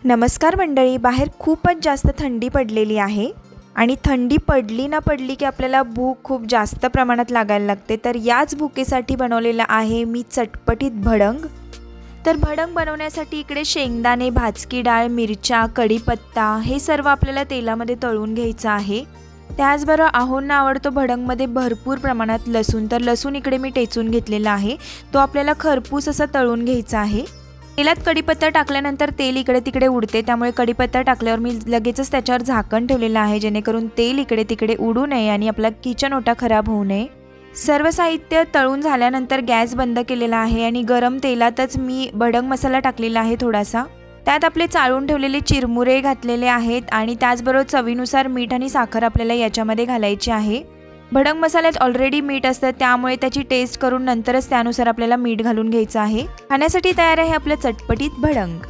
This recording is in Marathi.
नमस्कार मंडळी, बाहेर खूपच जास्त थंडी पडलेली आहे आणि थंडी पडली ना पडली की आपल्याला भूक खूप जास्त प्रमाणात लागायला लागते। तर याच भुकेसाठी बनवलेला आहे मी चटपटीत भडंग। तर भडंग बनवण्यासाठी इकडे शेंगदाणे, भाजकी डाळ, मिरच्या, कढीपत्ता हे सर्व आपल्याला तेलामध्ये तळून घ्यायचं आहे। त्याचबरोबर आहोंना आवडतो भडंगमध्ये भरपूर प्रमाणात लसूण, तर लसूण इकडे मी टेचून घेतलेला आहे, तो आपल्याला खरपूस असा तळून घ्यायचा आहे। तेलात कढीपत्ता टाकल्यानंतर तेल इकडे तिकडे उडते, त्यामुळे कढीपत्ता टाकल्यावर मी लगेचच त्याच्यावर झाकण ठेवलेलं आहे, जेणेकरून तेल इकडे तिकडे उडू नये आणि आपला किचन ओटा खराब होऊ नये। सर्व साहित्य तळून झाल्यानंतर गॅस बंद केलेला आहे आणि गरम तेलातच मी भडंग मसाला टाकलेला आहे थोडासा। त्यात आपले चाळून ठेवलेले चिरमुरे घातलेले आहेत आणि त्याचबरोबर चवीनुसार मीठ आणि साखर आपल्याला याच्यामध्ये घालायची आहे। भडंग मसाल्यात ऑलरेडी मीठ असतं, त्यामुळे त्याची टेस्ट करून नंतरच त्यानुसार आपल्याला मीठ घालून घ्यायचं आहे। खाण्यासाठी तयार आहे आपलं चटपटीत भडंग।